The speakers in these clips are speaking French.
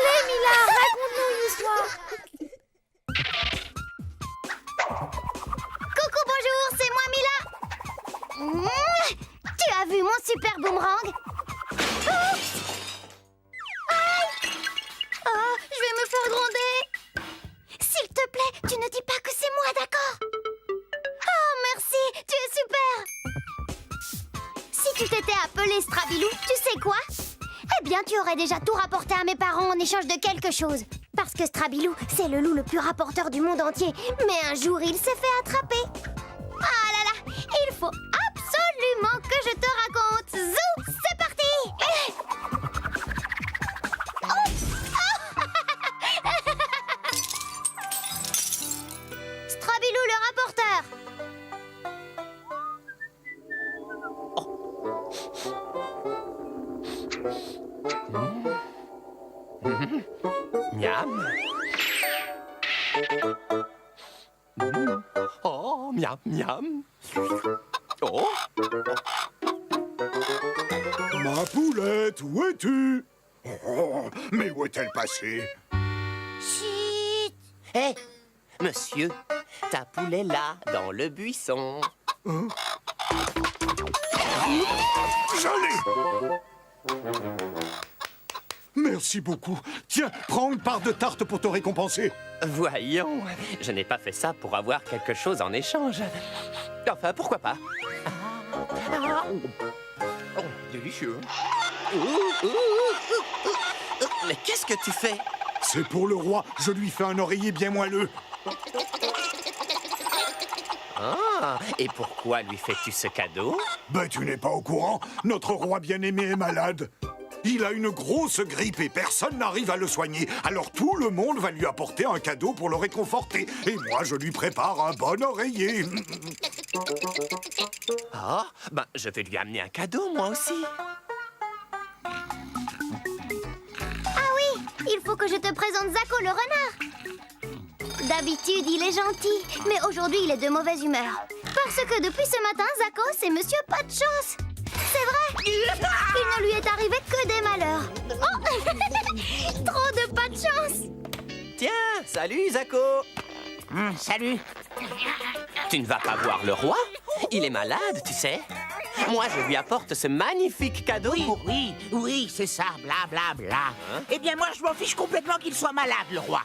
Allez, Mila, raconte-nous une histoire. Coucou, bonjour, c'est moi, Mila. Tu as vu mon super boomerang? Oh, oh, je vais me faire gronder. S'il te plaît, tu ne dis pas que c'est moi, d'accord? Oh, merci, tu es super. Si tu t'étais appelé Strabilou, tu sais quoi? Eh bien, tu aurais déjà tout rapporté à mes parents en échange de quelque chose. Parce que Strabilou, c'est le loup le plus rapporteur du monde entier. Mais un jour, il s'est fait attraper. Ah là là, il faut absolument que je te raconte. Zou, c'est parti. Strabilou le rapporteur. Miam. Oh, miam, miam. Oh. Ma poulette, où es-tu? Oh, mais où est-elle passée? Chut. Hé, monsieur, ta poule est là, dans le buisson. Je l'ai! Merci beaucoup. Tiens, prends une part de tarte pour te récompenser. Voyons, je n'ai pas fait ça pour avoir quelque chose en échange. Enfin, pourquoi pas? Oh, délicieux. Mais qu'est-ce que tu fais? C'est pour le roi. Je lui fais un oreiller bien moelleux. Ah, et pourquoi lui fais-tu ce cadeau? Ben, tu n'es pas au courant. Notre roi bien-aimé est malade. Il a une grosse grippe et personne n'arrive à le soigner. Alors tout le monde va lui apporter un cadeau pour le réconforter. Et moi, je lui prépare un bon oreiller. Ah, ben, je vais lui amener un cadeau, moi aussi. Ah oui, il faut que je te présente Zako le renard. D'habitude, il est gentil, mais aujourd'hui, il est de mauvaise humeur. Parce que depuis ce matin, Zako, c'est Monsieur Pas de Chance. C'est vrai, il ne lui est arrivé que des malheurs. Oh, trop de pas de chance. Tiens, salut, Zako. Salut. Tu ne vas pas voir le roi? Il est malade, tu sais. Moi, je lui apporte ce magnifique cadeau pour... Oui, c'est ça, bla bla bla. Eh bien, moi, je m'en fiche complètement qu'il soit malade, le roi.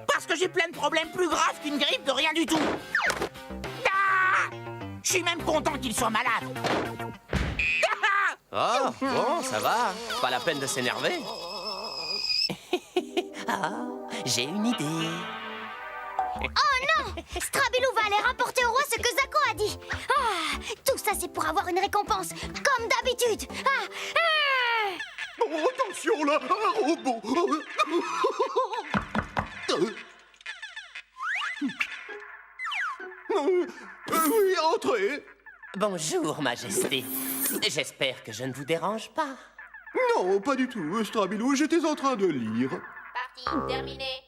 Parce que j'ai plein de problèmes plus graves qu'une grippe de rien du tout. Ah, je suis même content qu'il soit malade. Oh, bon, ça va. Pas la peine de s'énerver. Ah, j'ai une idée. Oh non, Strabilou va aller rapporter au roi ce que Zako a dit. Ah, tout ça, c'est pour avoir une récompense, comme d'habitude. Oh, attention là, un robot. Oui, entrez. Bonjour, Majesté. J'espère que je ne vous dérange pas. Non, pas du tout, Strabilou. J'étais en train de lire. Partie terminée.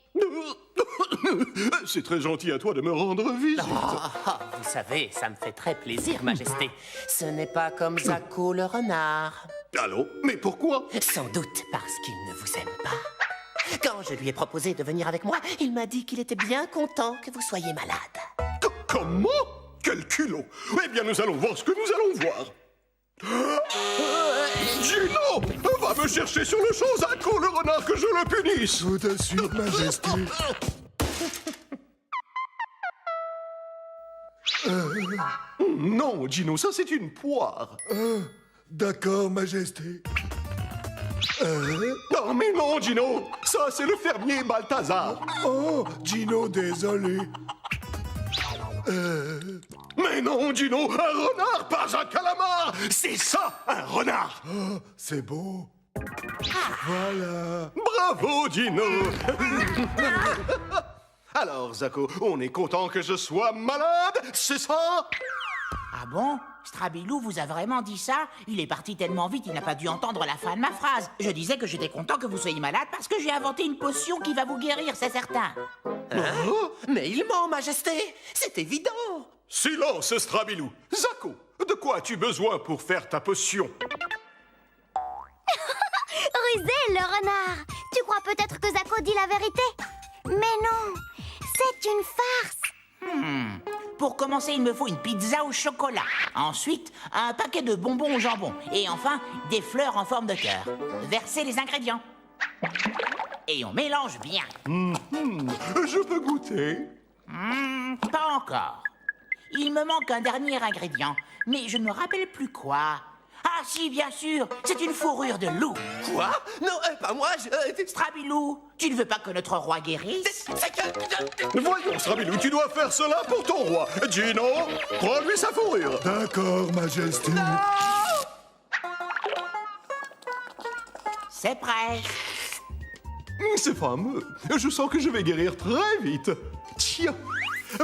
C'est très gentil à toi de me rendre visite. Vous savez, ça me fait très plaisir, Majesté. Ce n'est pas comme Zako le renard. Allô? Mais pourquoi? Sans doute parce qu'il ne vous aime pas. Quand je lui ai proposé de venir avec moi, il m'a dit qu'il était bien content que vous soyez malade. Comment? Quel culot! Eh bien, nous allons voir ce que nous allons voir. Gino! Va me chercher sur le champ, Zako, le renard, que je le punisse! Tout à suite, Majesté. Non, Gino, ça c'est une poire. D'accord, Majesté. Non, mais non, Gino! Ça, c'est le fermier Balthazar. Oh, Gino, désolé. Mais non, Gino, un renard, pas un calamar! C'est ça, un renard! Oh, c'est beau. Voilà. Bravo, Gino! Alors, Zako, on est content que je sois malade, c'est ça? Ah bon? Strabilou vous a vraiment dit ça? Il est parti tellement vite, il n'a pas dû entendre la fin de ma phrase. Je disais que j'étais content que vous soyez malade parce que j'ai inventé une potion qui va vous guérir, c'est certain. Mais il ment, Majesté. C'est évident. Silence, Strabilou. Zako, de quoi as-tu besoin pour faire ta potion? Rusé, le renard. Tu crois peut-être que Zako dit la vérité. Mais non, c'est une farce. Pour commencer, il me faut une pizza au chocolat. Ensuite, un paquet de bonbons au jambon. Et enfin, des fleurs en forme de cœur. Versez les ingrédients. Et on mélange bien. Je peux goûter? Pas encore. Il me manque un dernier ingrédient, mais je ne me rappelle plus quoi. Ah si, bien sûr, c'est une fourrure de loup. Quoi? Non, pas moi, Strabilou, tu ne veux pas que notre roi guérisse? C'est que... Voyons, Strabilou, tu dois faire cela pour ton roi. Gino, prends-lui sa fourrure. D'accord, Majesté. C'est prêt. C'est fameux. Je sens que je vais guérir très vite. Tiens,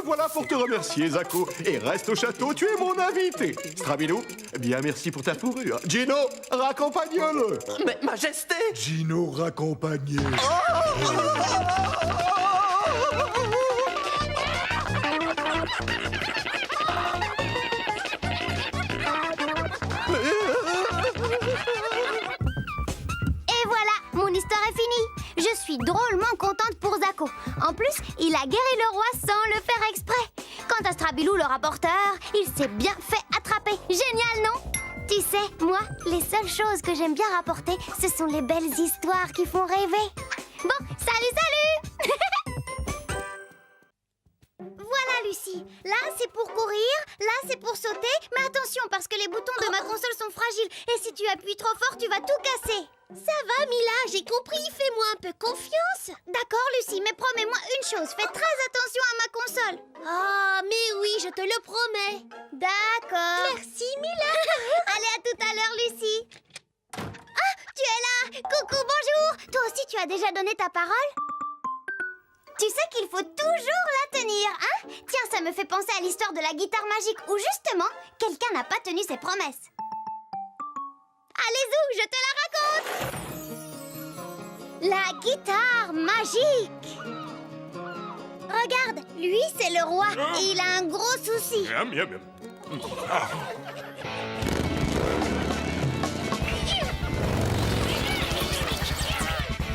voilà pour te remercier, Zako. Et reste au château, tu es mon invité. Strabilou, bien merci pour ta fourrure. Gino, raccompagne-le. Mais, Majesté! Gino raccompagné. Et voilà, mon histoire est finie. Je suis drôlement contente pour Zako. En plus, il a guéri le roi sans le faire exprès. Quant à Strabilou, le rapporteur, il s'est bien fait attraper. Génial, non? Tu sais, moi, les seules choses que j'aime bien rapporter, ce sont les belles histoires qui font rêver. Bon, salut! Voilà, Lucie. Là, c'est pour courir, là, c'est pour sauter. Mais attention, parce que les boutons de ma console sont fragiles. Et si tu appuies trop fort, tu vas tout casser. Ça va, Mila, j'ai compris. Fais-moi un peu confiance. D'accord, Lucie, mais promets-moi une chose. Fais très attention à ma console. Ah, mais oui, je te le promets. D'accord. Merci, Mila. Allez, à tout à l'heure, Lucie. Ah, tu es là. Coucou, bonjour. Toi aussi, tu as déjà donné ta parole? Tu sais qu'il faut toujours la tenir, hein? Tiens, ça me fait penser à l'histoire de la guitare magique où justement, quelqu'un n'a pas tenu ses promesses. Allez, Zou, je te la raconte! La guitare magique! Regarde, lui, c'est le roi et il a un gros souci. Miam, miam, miam.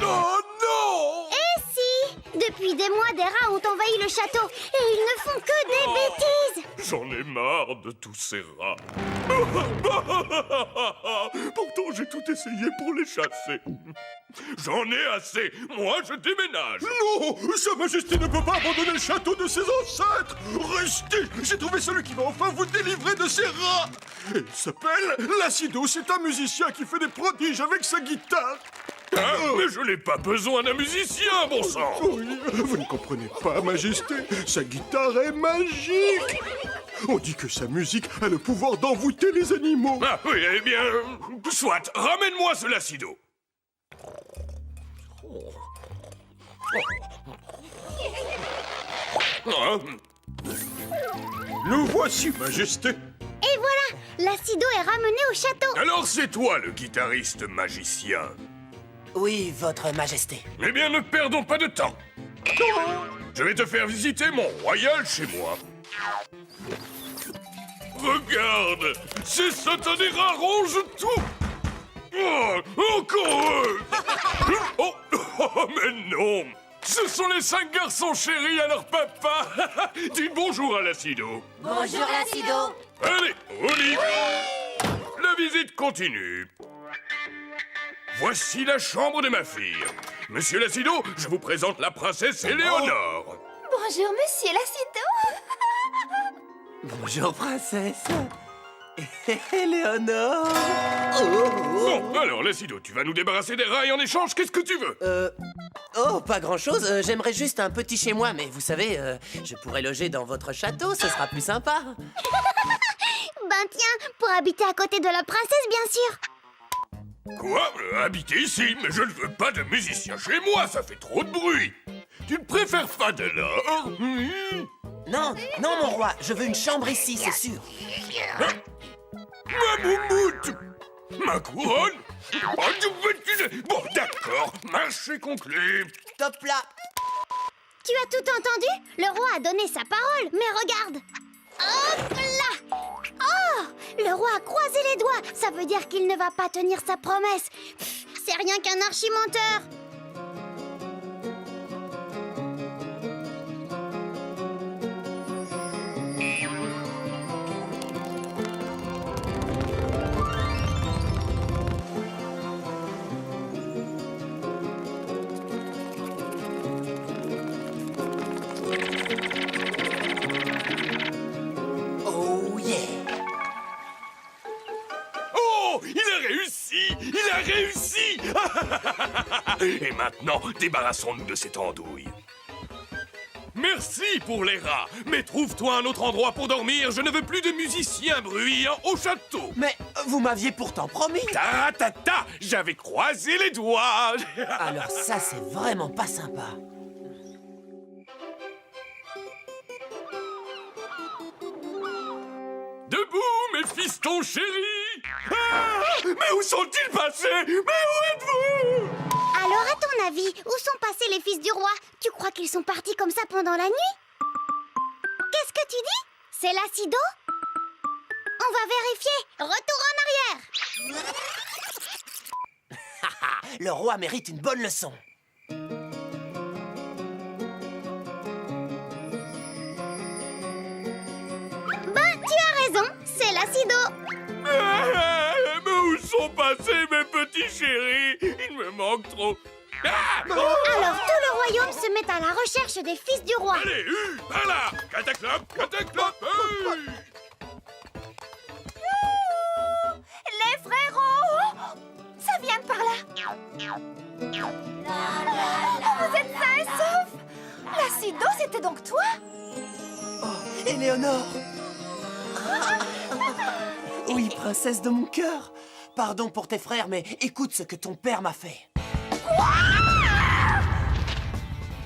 Oh non! Et si! Depuis des mois, des rats ont envahi le château et ils ne font que des bêtises! J'en ai marre de tous ces rats. Pourtant, j'ai tout essayé pour les chasser. J'en ai assez. Moi, je déménage. Non, Sa Majesté ne peut pas abandonner le château de ses ancêtres. Restez. J'ai trouvé celui qui va enfin vous délivrer de ces rats. Il s'appelle Lacido. C'est un musicien qui fait des prodiges avec sa guitare. Hein? Mais je n'ai pas besoin d'un musicien, bon sang! Oui, vous ne comprenez pas, Majesté. Sa guitare est magique. On dit que sa musique a le pouvoir d'envoûter les animaux. Ah oui, eh bien, soit, ramène-moi ce Lacido. Ah, Le voici, Majesté. Et voilà! Lacido est ramené au château! alors c'est toi le guitariste magicien. Oui, votre Majesté. Eh bien, ne perdons pas de temps. Je vais te faire visiter mon royal chez moi. Regarde, ces satanés rats rongent tout. Oh, encore eux. Oh, oh, mais non. Ce sont les 5 garçons chéris à leur papa. Dis bonjour à Lacido. Bonjour, Lacido. Allez, au lit. La visite continue. Voici la chambre de ma fille. Monsieur Lacido, je vous présente la princesse Éléonore. Bonjour, monsieur Lacido. Bonjour, princesse. Éléonore. Bon, alors Lacido, tu vas nous débarrasser des rats et en échange, qu'est-ce que tu veux? Oh, pas grand-chose. J'aimerais juste un petit chez moi, mais vous savez, je pourrais loger dans votre château, ce sera plus sympa. Ben tiens, pour habiter à côté de la princesse, bien sûr! Quoi? Habiter ici? Mais je ne veux pas de musicien chez moi, ça fait trop de bruit. Tu ne préfères pas de l'or? Non, non, mon roi, je veux une chambre ici, c'est sûr. Ma moumoute! Ma couronne? Bon, d'accord, marché conclu. Top là. Tu as tout entendu? Le roi a donné sa parole, mais regarde! Hop là! Oh! Le roi a croisé les doigts! Ça veut dire qu'il ne va pas tenir sa promesse! Pff, c'est rien qu'un archimenteur! Et maintenant, débarrassons-nous de cette andouille. Merci pour les rats, mais trouve-toi un autre endroit pour dormir. Je ne veux plus de musiciens bruyants au château. Mais vous m'aviez pourtant promis. Ta, j'avais croisé les doigts. Alors ça, c'est vraiment pas sympa. Debout, mes fistons chéris. Ah, mais où sont-ils passés? Mais où êtes-vous? Alors, à ton avis, où sont passés les fils du roi? Tu crois qu'ils sont partis comme ça pendant la nuit? Qu'est-ce que tu dis? C'est l'acido? On va vérifier. Retour en arrière. Le roi mérite une bonne leçon. Ben, tu as raison. C'est l'acido. Mais où sont passés mes petits chéris? Il me manque trop. Ah! Oh! Alors, tout le royaume se met à la recherche des fils du roi. Allez, par là! Cataclope, cataclope! Hey! Les frérots! Ça vient de par là. Vous êtes sains et saufs? L'acido, c'était donc toi? Oh, Éléonore! Oui, princesse de mon cœur. Pardon pour tes frères, mais écoute ce que ton père m'a fait.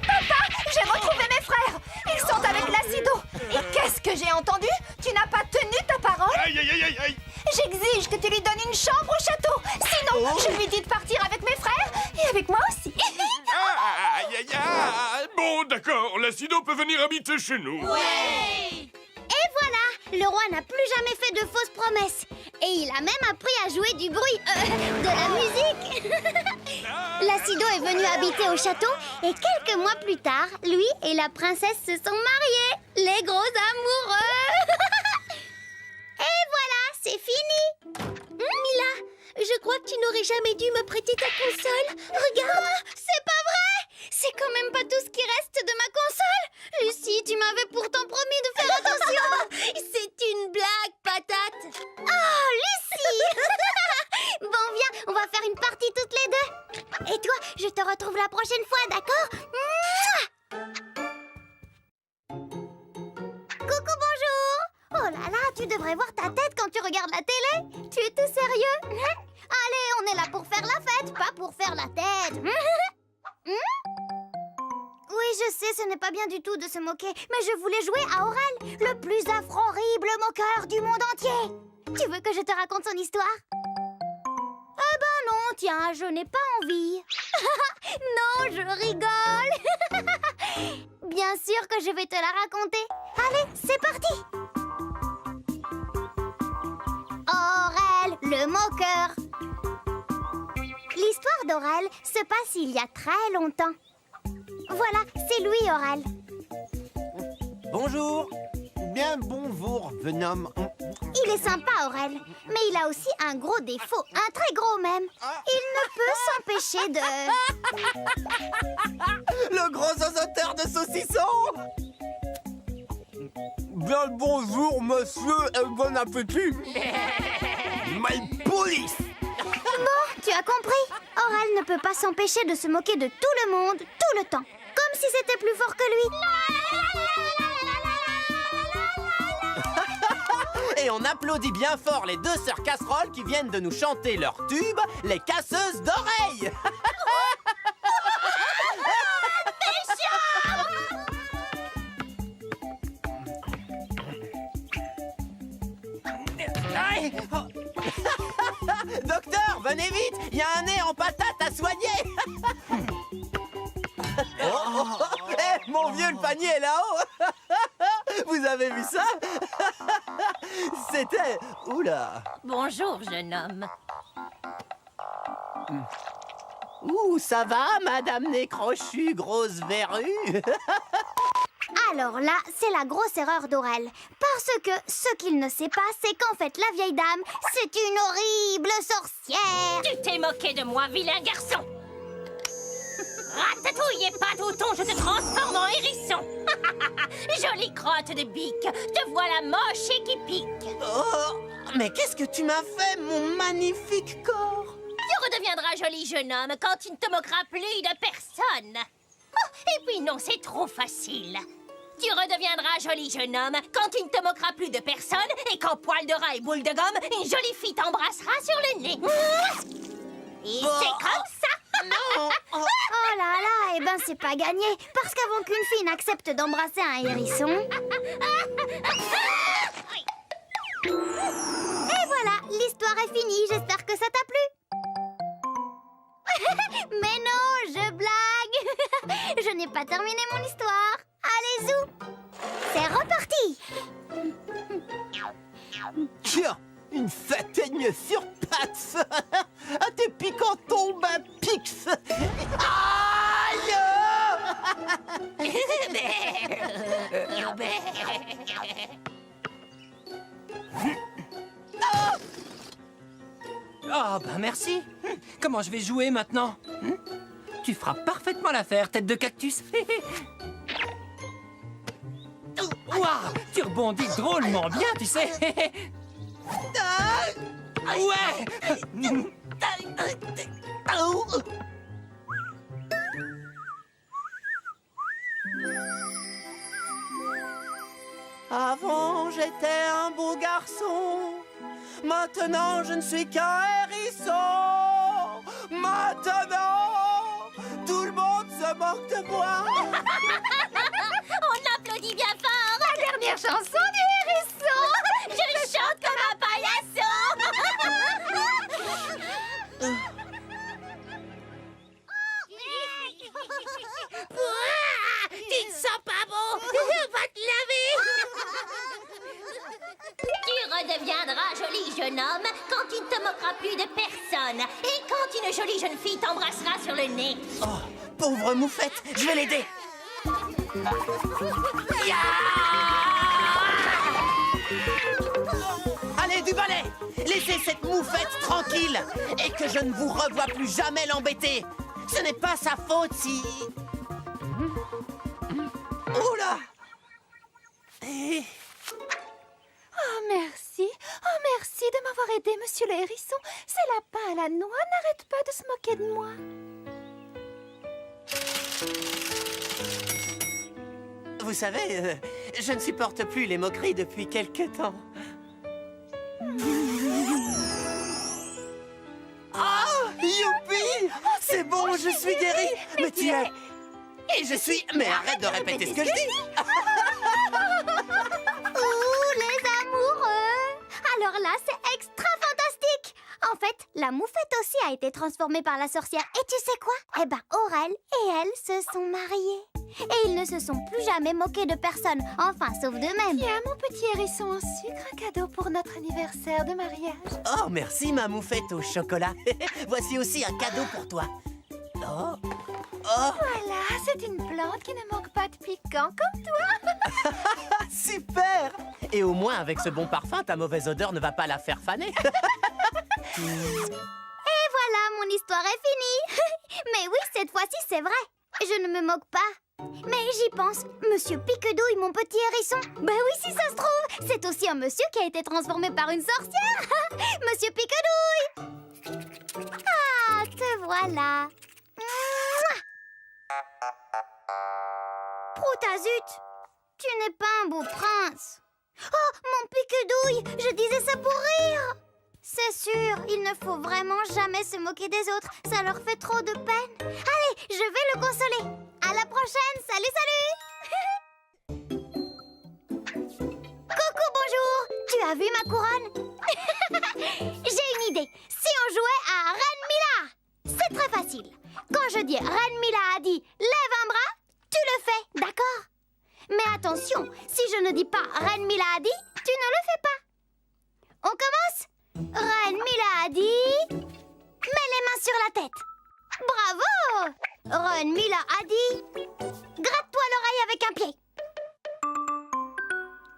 Papa, j'ai retrouvé mes frères. Ils sont avec l'acido. Et qu'est-ce que j'ai entendu? Tu n'as pas tenu ta parole? Aïe, aïe, aïe, aïe, aïe! J'exige que tu lui donnes une chambre au château. Sinon, je lui dis de partir avec mes frères et avec moi aussi. Aïe, aïe, aïe! Bon, d'accord, l'acido peut venir habiter chez nous. Et voilà, le roi n'a plus jamais fait de fausses promesses. Et il a même appris à jouer du bruit, de la musique. L'acido est venu habiter au château et quelques mois plus tard, lui et la princesse se sont mariés. Les gros amoureux. Et voilà, c'est fini. Mila, je crois que tu n'aurais jamais dû me prêter ta console. Regarde, c'est pas vrai. C'est quand même pas tout ce qui reste de ma console. Lucie, tu m'avais pourtant promis de faire attention. C'est une blague, patate. Oh, Lucie. Bon, viens, on va faire une partie toutes les deux. Et toi, je te retrouve la prochaine fois, d'accord? Mouah. Coucou, bonjour. Oh là là, tu devrais voir ta tête quand tu regardes la télé. Tu es tout sérieux? Allez, on est là pour faire la fête, pas pour faire la tête. Oui, je sais, ce n'est pas bien du tout de se moquer, mais je voulais jouer à Aurel, le plus affreux, horrible moqueur du monde entier. Tu veux que je te raconte son histoire? Eh ben non, tiens, je n'ai pas envie. Non, je rigole. Bien sûr que je vais te la raconter. Allez, c'est parti. Aurel, le moqueur. L'histoire d'Aurel se passe il y a très longtemps. Voilà, c'est lui, Aurel. Bonjour. Bien bonjour, Venom. Il est sympa, Aurel, mais il a aussi un gros défaut, un très gros même. Il ne peut s'empêcher de... Le gros osoteur de saucisson. Bien le bonjour, monsieur, et bon appétit. My police. Bon, tu as compris. Aurel ne peut pas s'empêcher de se moquer de tout le monde, tout le temps. Comme si c'était plus fort que lui. Et on applaudit bien fort les deux sœurs casseroles qui viennent de nous chanter leur tube, les casseuses d'oreilles. Docteur, venez vite, il y a un nez en patate à soigner. Eh, mon vieux, le panier est là-haut. Vous avez vu ça? C'était... Oula. Bonjour, jeune homme. Ouh, ça va, Madame Nez Crochu, grosse verrue? Alors là, c'est la grosse erreur d'Aurel. Parce que ce qu'il ne sait pas, c'est qu'en fait, la vieille dame, c'est une horrible sorcière. Tu t'es moqué de moi, vilain garçon. Ratatouille et patouton, je te transforme en hérisson. Jolie crotte de bique, te voilà moche et qui pique. Oh, mais qu'est-ce que tu m'as fait, mon magnifique corps? Tu redeviendras joli jeune homme quand tu ne te moqueras plus de personne. Oh, et puis non, c'est trop facile. Tu redeviendras joli jeune homme quand tu ne te moqueras plus de personne et quand poil de rat et boule de gomme, une jolie fille t'embrassera sur le nez. Et c'est comme ça. Non. Ah. Oh là là, eh ben c'est pas gagné. Parce qu'avant qu'une fille n'accepte d'embrasser un hérisson... Et voilà, l'histoire est finie. J'espère que ça t'a plu. Mais non, je blague. Je n'ai pas terminé mon histoire. Allez, zou. C'est reparti. Tiens, une sataigne sur pattes. À tes piquants tombes un pix. Aïe! Oh, ben merci. Comment je vais jouer maintenant? Tu feras parfaitement l'affaire, tête de cactus. Ouah, tu rebondis drôlement bien, tu sais. Ouais. Avant, j'étais un beau garçon. Maintenant, je ne suis qu'un hérisson. Maintenant, tout le monde se moque de moi. On applaudit bien fort. La dernière chanson du hérisson. Je chante comme un paillasson. Tu ne sens pas bon. Va te laver. Tu redeviendras joli jeune homme quand tu ne te moqueras plus de personne et quand une jolie jeune fille t'embrassera sur le nez. Oh, pauvre moufette, je vais l'aider. Allez, du balai. Laissez cette moufette tranquille et que je ne vous revoie plus jamais l'embêter. Ce n'est pas sa faute si... Oula! Oh, merci. Oh, merci de m'avoir aidé, monsieur le hérisson. Ces lapins à la noix n'arrêtent pas de se moquer de moi. Vous savez, je ne supporte plus les moqueries depuis quelque temps. Oh, youpi! C'est bon, je suis guéri. Mais tu es... Et je suis... Mais arrête de répéter ce que je dis. Ouh, les amoureux! Alors là, c'est extra fantastique! En fait, la moufette aussi a été transformée par la sorcière. Et tu sais quoi? Eh ben, Aurel et elle se sont mariés. Et ils ne se sont plus jamais moqués de personne. Enfin, sauf d'eux-mêmes. Tiens, mon petit hérisson en sucre, un cadeau pour notre anniversaire de mariage. Oh, merci, ma moufette au chocolat. Voici aussi un cadeau pour toi. Oh. Oh, Voilà, c'est une plante qui ne manque pas de piquant comme toi. super! Et au moins, avec ce bon parfum, ta mauvaise odeur ne va pas la faire faner. Et voilà, mon histoire est finie. Mais oui, cette fois-ci, c'est vrai. Je ne me moque pas. Mais j'y pense, Monsieur Piquedouille, mon petit hérisson. Ben oui, si ça se trouve, c'est aussi un monsieur qui a été transformé par une sorcière. Monsieur Piquedouille. Ah, te voilà. Mouah. Proutazut, tu n'es pas un beau prince. Oh, mon Piquedouille, je disais ça pour rire. C'est sûr, il ne faut vraiment jamais se moquer des autres. Ça leur fait trop de peine. Allez, je vais le consoler. À la prochaine, salut, salut. Coucou, bonjour. Tu as vu ma couronne? J'ai une idée. Si on jouait à Reine Mila? C'est très facile. Quand je dis Reine Mila a dit lève un bras, tu le fais, d'accord? Mais attention, si je ne dis pas Reine Mila a dit, tu ne le fais pas. On commence? Reine Mila a dit... Mets les mains sur la tête. Bravo! Reine Mila a dit... Gratte-toi l'oreille avec un pied.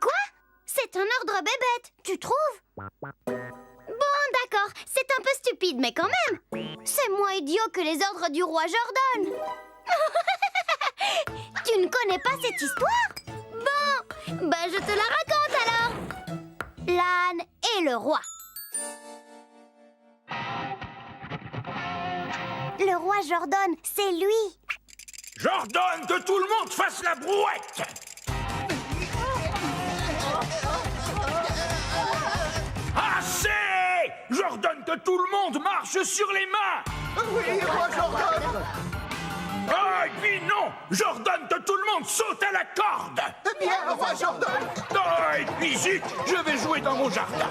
Quoi? C'est un ordre bébête, tu trouves? Bon, d'accord, c'est un peu stupide, mais quand même. C'est moins idiot que les ordres du roi Jordan. Tu ne connais pas cette histoire? Bon, ben je te la raconte alors. L'âne et le roi. Le roi Jordan, c'est lui. J'ordonne que tout le monde fasse la brouette. Assez! J'ordonne que tout le monde marche sur les mains. Oui, roi Jordan. Ah, et puis non! J'ordonne que tout le monde saute à la corde! Eh bien, roi Jordan. Ah, et puis zut, je vais jouer dans mon jardin!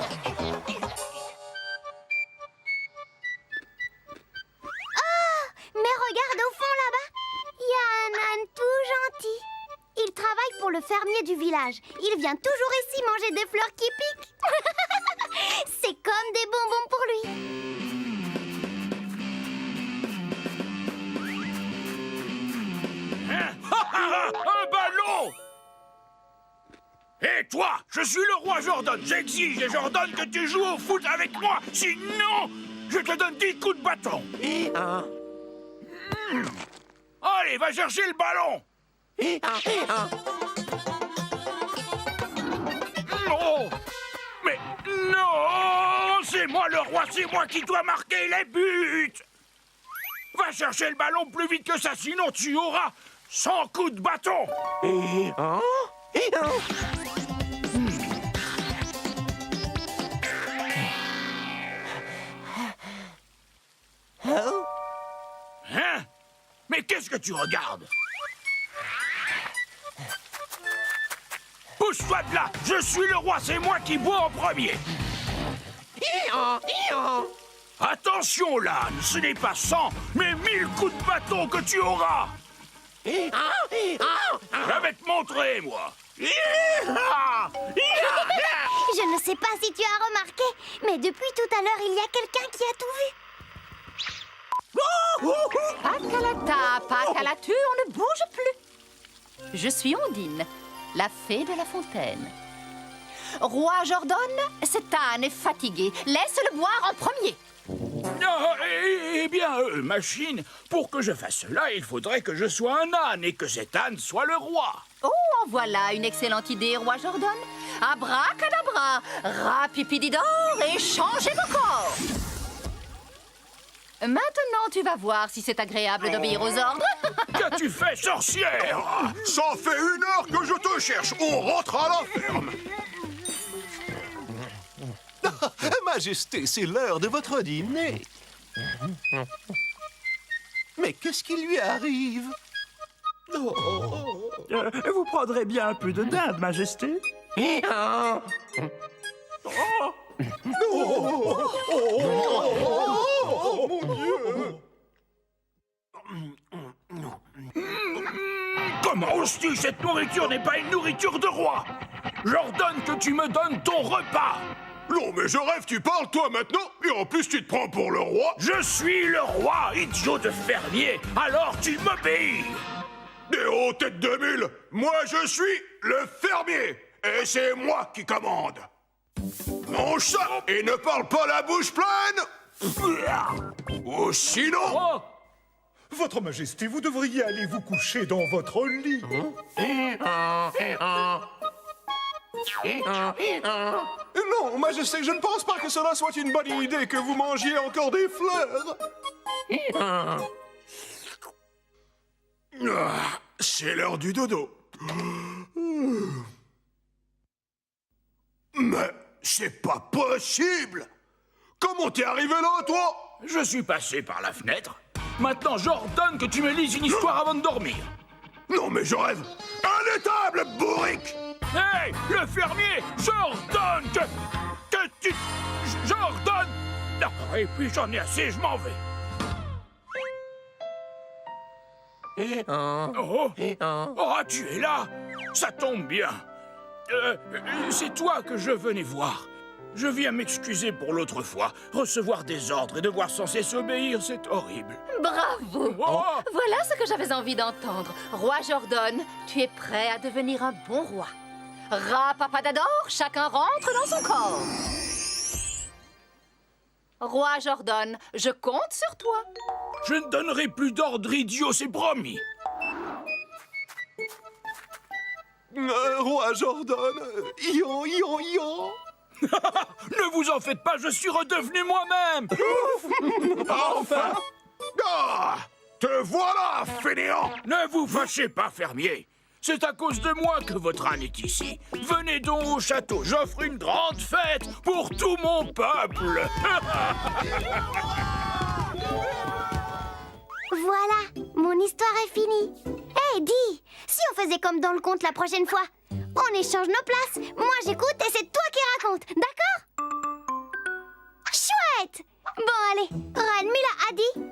Mais regarde au fond là-bas, il y a un âne tout gentil. Il travaille pour le fermier du village. Il vient toujours ici manger des fleurs qui piquent. C'est comme des bonbons pour lui. Un ballon! Et toi, je suis le roi Jordan. J'exige et j'ordonne que tu joues au foot avec moi. Sinon, je te donne 10 coups de bâton. Allez, va chercher le ballon. Non! Mais non! C'est moi le roi, c'est moi qui dois marquer les buts. Va chercher le ballon plus vite que ça, sinon tu auras 100 coups de bâton. Hein? Mais qu'est-ce que tu regardes? Pousse-toi de là! Je suis le roi, c'est moi qui bois en premier! Attention, l'âne, ce n'est pas 100, mais 1000 coups de bâton que tu auras! Je vais te montrer, moi! Je ne sais pas si tu as remarqué, mais depuis tout à l'heure, il y a quelqu'un qui a tout vu. Pacalata, pacalatu, on ne bouge plus. Je suis Ondine, la fée de la fontaine. Roi Jordan, cet âne est fatigué. Laisse-le boire en premier. Eh bien, machine, pour que je fasse cela, il faudrait que je sois un âne et que cet âne soit le roi. Oh, en voilà une excellente idée, Roi Jordan. Abracadabra, rapipididor et changez vos corps. Maintenant, tu vas voir si c'est agréable d'obéir aux ordres. Qu'as-tu fait, sorcière? Ça fait 1 heure que je te cherche. On rentre à la ferme. Majesté, c'est l'heure de votre dîner. Mais qu'est-ce qui lui arrive? Vous prendrez bien un peu de dinde, Majesté? Comment oses-tu? Cette nourriture n'est pas une nourriture de roi. J'ordonne que tu me donnes ton repas. Non, mais je rêve, tu parles, toi, maintenant? Et en plus, tu te prends pour le roi? Je suis le roi, idiot de fermier. Alors tu m'obéis. Des hauts têtes de mule! Moi, je suis le fermier! Et c'est moi qui commande! Mange ça et ne parle pas la bouche pleine! Ou sinon... Votre Majesté, vous devriez aller vous coucher dans votre lit. Non, Majesté, je ne pense pas que cela soit une bonne idée que vous mangiez encore des fleurs. C'est l'heure du dodo. Mais c'est pas possible! Comment t'es arrivé là, toi? Je suis passé par la fenêtre. Maintenant, j'ordonne que tu me lises une histoire avant de dormir. Non, mais je rêve! Un étable, bourrique! Hé, le fermier, j'ordonne que tu... J'ordonne... Non, et puis j'en ai assez, je m'en vais. Oh, tu es là? Ça tombe bien. C'est toi que je venais voir. Je viens m'excuser pour l'autre fois. Recevoir des ordres et devoir sans cesse obéir, c'est horrible. Bravo. Oh. Voilà ce que j'avais envie d'entendre. Roi Jordan, tu es prêt à devenir un bon roi. Rapapadador, chacun rentre dans son corps. Roi Jordan, je compte sur toi. Je ne donnerai plus d'ordre idiot, c'est promis. Roi Jordan, ion. Ne vous en faites pas, je suis redevenu moi-même. Enfin. Ah! Te voilà, fainéant! Ne vous fâchez pas, fermier. C'est à cause de moi que votre âne est ici. Venez donc au château, j'offre une grande fête pour tout mon peuple. Voilà, mon histoire est finie. Hé, dis, si on faisait comme dans le conte la prochaine fois, on échange nos places. Moi j'écoute et c'est toi qui racontes, d'accord? Chouette! Bon allez, Reine Mila a dit